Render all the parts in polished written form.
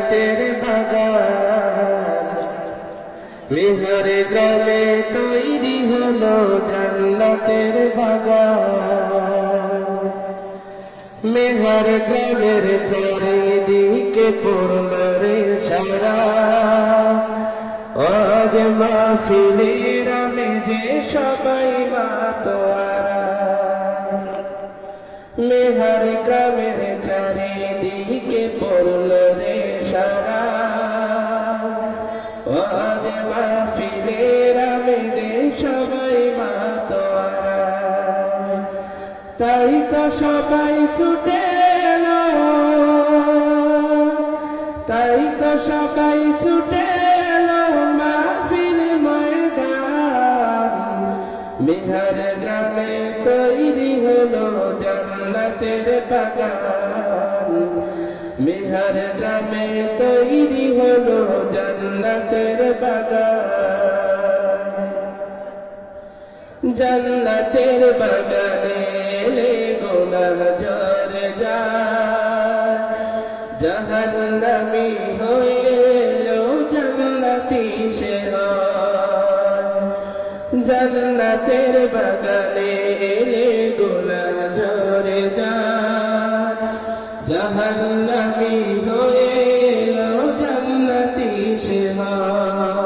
জান্নাতের বাগান মেহর গ্রামে তৈরি হলো জান্নাতের বাগান মেহর গ্রামের চারিদিকে পড়ল রে সারা আজ মাহফিলের আমেজে সবাই মাতোয়ারা মেহর গ্রামের চারিদিকে পড়ল রে সারা আজ মাহফিলের আমেজে সবাই মাতোয়ারা তাই তো সবাই ছুটে এলো তাই তো সবাই ছুটে এলো মাহফিল ময়দান মেহর গ্রামে তৈরি হলো জান্নাতের বাগান মেহর গ্রামে তৈরি হলো জান্নাতের বাগান জান্নাতের বাগানে এলে গুনাহ ঝরে যায় জাহান্নামী হয়ে এলো জান্নাতি সে হয় জান্নাতের বাগানে এলে গুনাহ ঝরে যায় জাহান্নামী হয়ে এলো জান্নাতি সে হয়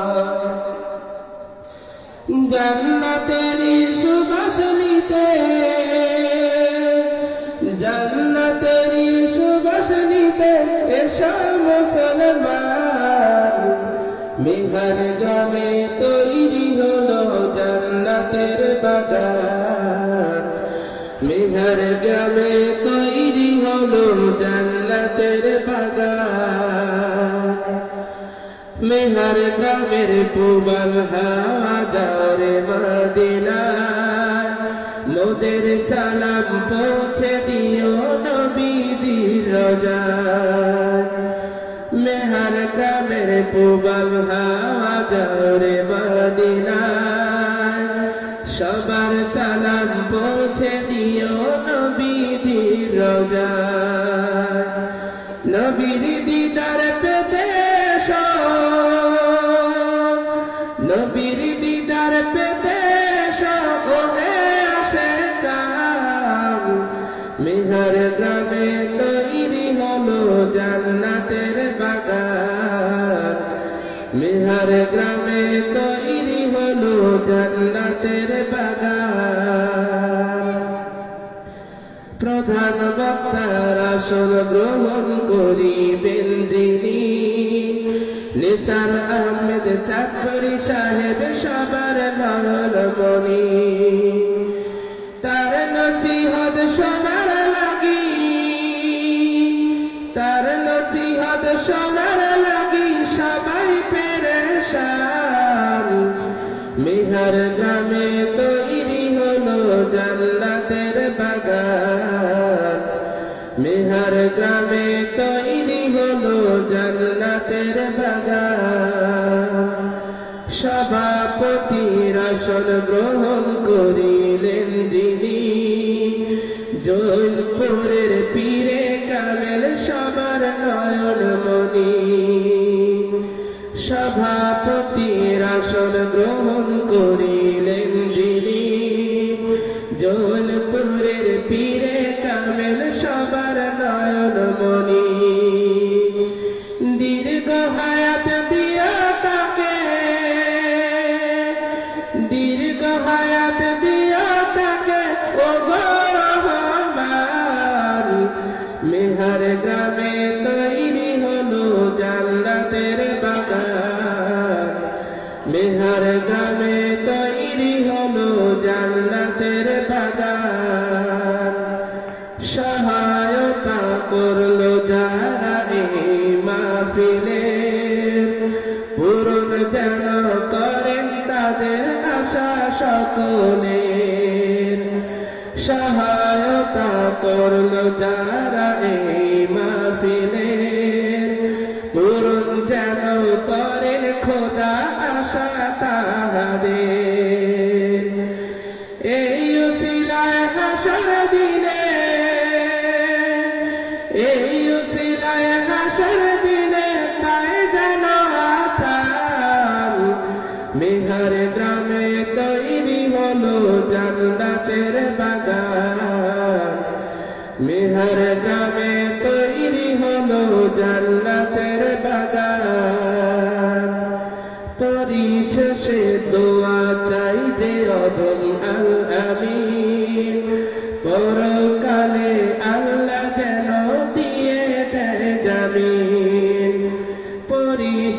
জান্নাতেরই সুবাস নিতে জান্নাতেরই সুবাস নিতে এসো মুসলমান মেহর গ্রামে তৈরি হলো জান্নাতের বাগান মেহর গ্রামে তৈরি হলো জান্নাতের বাগান মেহর গ্রামের পূবাল হাজারে মদিনা মোদের সালাম পৌঁছে দিও নবীজির রোজায় মেহর গ্রামের পূবাল হাজারে মদিনা সবার সালাম পৌঁছে দিও নবীজির রোজায় নবীর দিদার পেতে নবীর দিদার পেতে সকলে আসে চান মেহর গ্রামে তৈরি হলো জান্নাতের বাগান মেহর গ্রামে তৈরি হলো জান্নাতের বাগান প্রধান বক্তার আসন গ্রহণ করিবেন যিনি নিসার আহমেদ চাকরি সাহেব সবার ভালো মনি তার নসিহত শোনার লাগি তার নসিহত শোনার লাগি সবাই পেরেশান মেহর গ্রামে তৈরি হলো জান্নাতের বাগান মেহর গ্রামে তৈরি হলো জান্নাতের বাগান সভাপতির আসন গ্রহণ করিলেন যিনি জৈনপুরের পীরে কামেল সবার নয়ন মনি সভাপতির আসন গ্রহণ করিলেন যিনি জৈনপুরের পীরে কামেল সবার নয়ন মনি দীর্ঘ হায়াত দিয়া তাকে দীর্ঘ হায়াত দিয়া তাকে ও রহমান মেহর গ্রামে তৈরি হলো জান্নাতের বাগান মেহর গ্রামে তৈরি হলো জান্নাতের বাগান সহায়তা করলো যারা এই মাহফিলে পূরণ যেন করেন তাদের আশা সকলের সহায়তা করলো যারা এই মাহফিলে পূরণ যেন করেন খোদা আশা তাহাদের এই উসিলায় হাসর দিনে এই উসিলায় হাসর দিনে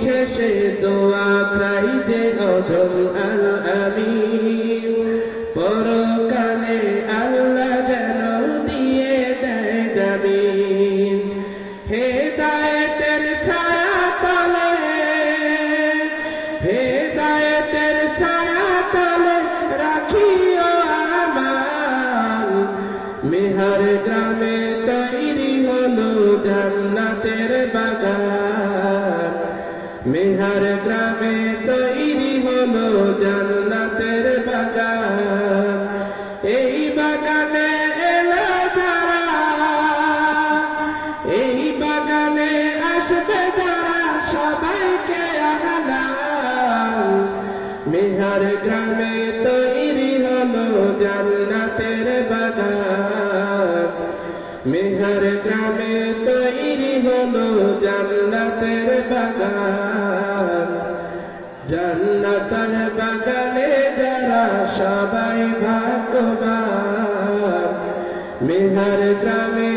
শেষে দোয়া চাই যে অদম আল আমিন পরকালে আল্লাহ যেন দিয়ে দেয় জামিন হেদায়েতের ছায়া তলে হেদায়েতের ছায়া তলে রাখিও আমাল মেহার গ্রামে তৈরি হলো জান্নাতের বাগান মেহার গ্রামে তৈরি হলো জান্নাতের বাগান এই বাগানে এলো যারা এই বাগানে আসবে যারা সবাইকে আহ্বান মেহার গ্রামে তৈরি হলো জান্নাতের বাগান মেহার গ্রামে তৈরি হলো জান্নাতের বাগান জান্নাতের বাগানে যারা সবাই ভাগ্যবান মেহার গ্রামে